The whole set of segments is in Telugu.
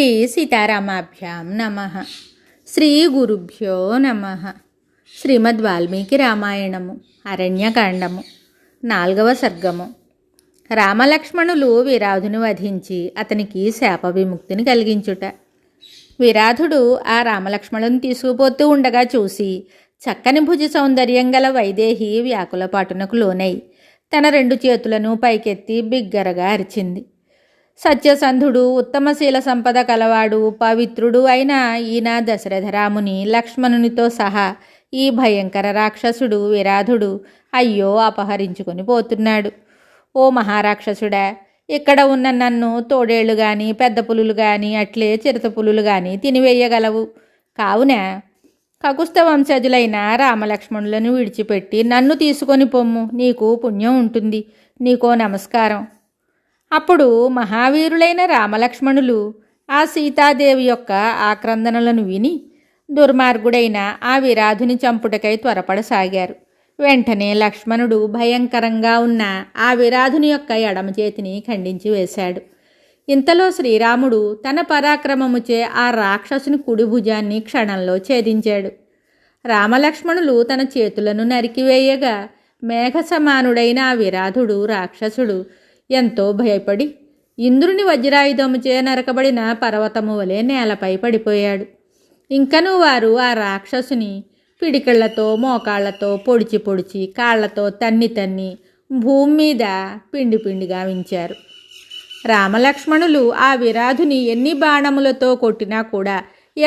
శ్రీ సీతారామాభ్యాం నమః. శ్రీ గురుభ్యో నమః. శ్రీమద్ వాల్మీకి రామాయణము అరణ్యకాండము 4వ సర్గము. రామలక్ష్మణులు విరాధుని వధించి అతనికి శాప విముక్తిని కలిగించుట. విరాధుడు ఆ రామలక్ష్మణులను తీసుకుపోతూ ఉండగా చూసి చక్కని భుజ సౌందర్యం గల వైదేహి వ్యాకులపాటునకు లోనై తన 2 చేతులను పైకెత్తి బిగ్గరగా అరిచింది. సత్యసంధుడు, ఉత్తమశీల సంపద కలవాడు, పవిత్రుడు అయిన ఈయన దశరథరాముని లక్ష్మణునితో సహా ఈ భయంకర రాక్షసుడు విరాధుడు అయ్యో అపహరించుకొని పోతున్నాడు. ఓ మహారాక్షసుడా, ఇక్కడ ఉన్న నన్ను తోడేళ్లు గాని పెద్ద పులులు గాని అట్లే చిరుత పులులు గాని తినివేయగలవు. కావున కకుస్థ వంశజులైన రామలక్ష్మణులను విడిచిపెట్టి నన్ను తీసుకొని పొమ్ము, నీకు పుణ్యం ఉంటుంది. నీకో నమస్కారం. అప్పుడు మహావీరులైన రామలక్ష్మణులు ఆ సీతాదేవి యొక్క ఆక్రందనలను విని దుర్మార్గుడైన ఆ విరాధుని చంపుటకై త్వరపడసాగారు. వెంటనే లక్ష్మణుడు భయంకరంగా ఉన్న ఆ విరాధుని యొక్క ఎడమ చేతిని ఖండించి వేశాడు. ఇంతలో శ్రీరాముడు తన పరాక్రమముచే ఆ రాక్షసుని కుడి భుజాన్ని క్షణంలో ఛేదించాడు. రామలక్ష్మణులు తన చేతులను నరికివేయగా మేఘ సమానుడైన ఆ విరాధుడు రాక్షసుడు ఎంతో భయపడి ఇంద్రుని వజ్రాయుధముచే నరకబడిన పర్వతము వలె నేలపై పడిపోయాడు. ఇంకనూ వారు ఆ రాక్షసుని పిడికిళ్లతో మోకాళ్లతో పొడిచి కాళ్లతో తన్ని భూమి మీద పిండిగా వించారు. రామలక్ష్మణులు ఆ విరాధుని ఎన్ని బాణములతో కొట్టినా కూడా,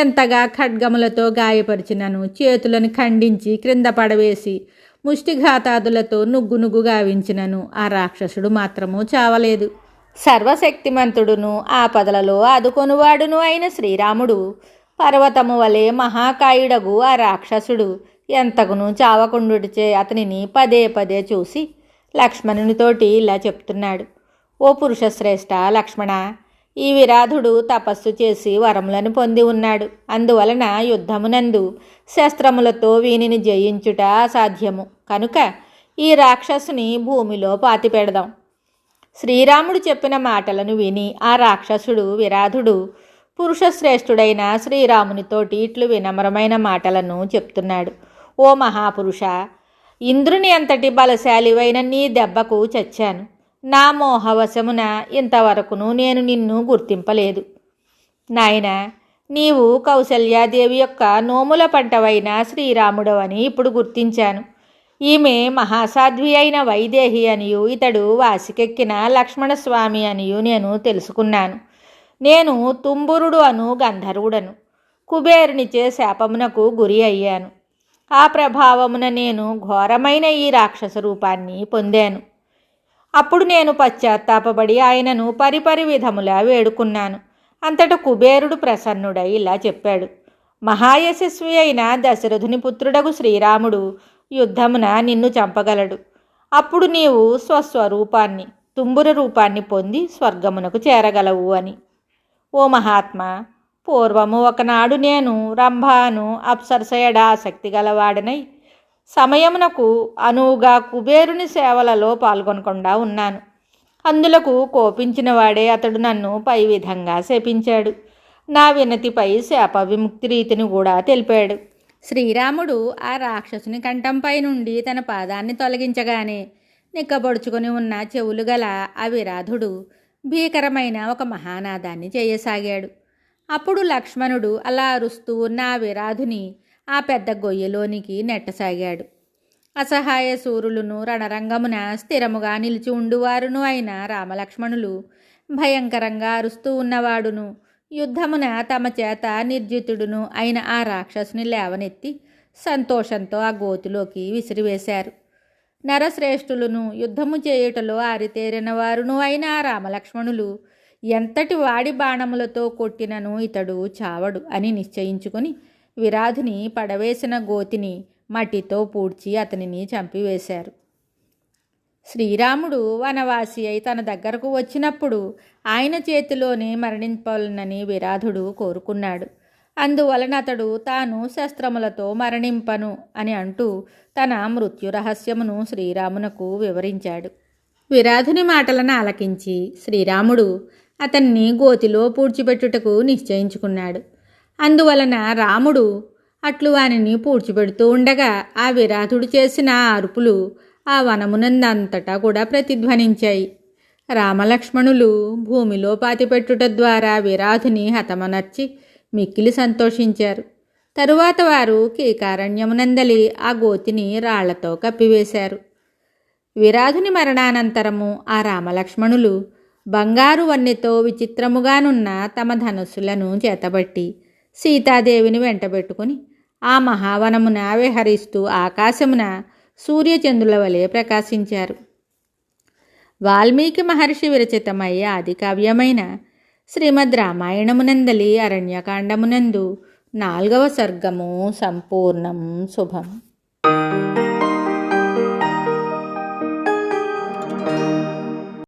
ఎంతగా ఖడ్గములతో గాయపరిచినను, చేతులను ఖండించి క్రింద పడవేసి ముష్టిఘాతాదులతో నుగ్గు గావించినను ఆ రాక్షసుడు మాత్రము చావలేదు. సర్వశక్తిమంతుడును ఆపదలలో ఆదుకొనువాడును అయిన శ్రీరాముడు పర్వతము వలె మహాకాయుడగు ఆ రాక్షసుడు ఎంతకును చావకుండుటిచే అతనిని పదే చూసి లక్ష్మణునితోటి ఇలా చెప్తున్నాడు. ఓ పురుషశ్రేష్ఠ లక్ష్మణ, ఈ విరాధుడు తపస్సు చేసి వరములను పొంది ఉన్నాడు. అందువలన యుద్ధమునందు శస్త్రములతో వీనిని జయించుట అసాధ్యము. కనుక ఈ రాక్షసుని భూమిలో పాతిపెడదాం. శ్రీరాముడు చెప్పిన మాటలను విని ఆ రాక్షసుడు విరాధుడు పురుషశ్రేష్ఠుడైన శ్రీరామునితోటి ఇట్లు వినమ్రమైన మాటలను చెప్తున్నాడు. ఓ మహాపురుష, ఇంద్రుని అంతటి బలశాలివైన నీ దెబ్బకు చచ్చాను. నా మోహవశమున ఇంతవరకును నేను నిన్ను గుర్తింపలేదు. నాయన, నీవు కౌసల్యాదేవి యొక్క నోముల పంటవైన శ్రీరాముడవని ఇప్పుడు గుర్తించాను. ఈమె మహాసాధ్వి అయిన వైదేహి అనియు ఇతడు వాసికెక్కిన లక్ష్మణస్వామి అనియు నేను తెలుసుకున్నాను. నేను తుంబురుడు అను గంధర్వుడను. కుబేరునిచే శాపమునకు గురి అయ్యాను. ఆ ప్రభావమున నేను ఘోరమైన ఈ రాక్షస రూపాన్ని పొందాను. అప్పుడు నేను పశ్చాత్తాపడి ఆయనను పరిపరి విధములా వేడుకున్నాను. అంతట కుబేరుడు ప్రసన్నుడై ఇలా చెప్పాడు. మహాయశస్వి అయిన దశరథుని పుత్రుడగు శ్రీరాముడు యుద్ధమున నిన్ను చంపగలడు. అప్పుడు నీవు స్వస్వరూపాన్ని తుంబుర రూపాన్ని పొంది స్వర్గమునకు చేరగలవు అని. ఓ మహాత్మా, పూర్వము ఒకనాడు నేను రంభాను అప్సరసయడ ఆసక్తి గలవాడనై సమయమునకు అనువుగా కుబేరుని సేవలలో పాల్గొనకుండా ఉన్నాను. అందులకు కోపించిన వాడే అతడు నన్ను పై విధంగా శపించాడు. నా వినతిపై శాప విముక్తి రీతిని కూడా తెలిపాడు. శ్రీరాముడు ఆ రాక్షసుని కంఠంపై నుండి తన పాదాన్ని తొలగించగానే నిక్కబొడుచుకొని ఉన్న చెవులు గల ఆ విరాధుడు భీకరమైన ఒక మహానాదాన్ని చేయసాగాడు. అప్పుడు లక్ష్మణుడు అలా అరుస్తూ ఉన్న ఆ విరాధుని ఆ పెద్ద గొయ్యలోనికి నెట్టసాగాడు. అసహాయ శూరులను రణరంగమున స్థిరముగా నిలిచి ఉండువారును అయిన రామలక్ష్మణులు భయంకరంగా అరుస్తూ ఉన్నవాడును యుద్ధమున తమ చేత నిర్జితుడును అయిన ఆ రాక్షసుని లేవనెత్తి సంతోషంతో ఆ గోతిలోకి విసిరివేశారు. నరశ్రేష్ఠులను యుద్ధము చేయుటలో ఆరితేరిన వారును అయిన ఆ రామలక్ష్మణులు ఎంతటి వాడి బాణములతో కొట్టినను ఇతడు చావడు అని నిశ్చయించుకొని విరాధుని పడవేసిన గోతిని మట్టితో పూడ్చి అతనిని చంపివేశారు. శ్రీరాముడు వనవాసి అయి తన దగ్గరకు వచ్చినప్పుడు ఆయన చేతిలోనే మరణింపాలనని విరాధుడు కోరుకున్నాడు. అందువలన అతడు తాను శస్త్రములతో మరణింపను అని అంటూ తన మృత్యు రహస్యమును శ్రీరామునకు వివరించాడు. విరాధుని మాటలను ఆలకించి శ్రీరాముడు అతన్ని గోతిలో పూడ్చిపెట్టుటకు నిశ్చయించుకున్నాడు. అందువలన రాముడు అట్లు వానిని పూడ్చిపెడుతూ ఉండగా ఆ విరాధుడు చేసిన అరుపులు ఆ వనమునందంతటా కూడా ప్రతిధ్వనించాయి. రామలక్ష్మణులు భూమిలో పాతిపెట్టుట ద్వారా విరాధుని హతమనర్చి మిక్కిలి సంతోషించారు. తరువాత వారు కీకారణ్యమునందలి ఆ గోతిని రాళ్లతో కప్పివేశారు. విరాధుని మరణానంతరము ఆ రామలక్ష్మణులు బంగారు వన్నెతో విచిత్రముగానున్న తమ ధనుస్సులను చేతబట్టి సీతాదేవిని వెంటబెట్టుకుని ఆ మహావనమున విహరిస్తూ ఆకాశమున సూర్యచంద్రుల వలె ప్రకాశించారు. వాల్మీకి మహర్షి విరచితమయ్యే ఆది కావ్యమైన శ్రీమద్ రామాయణమునందలి అరణ్యకాండమునందు 4వ సర్గము సంపూర్ణం. శుభం.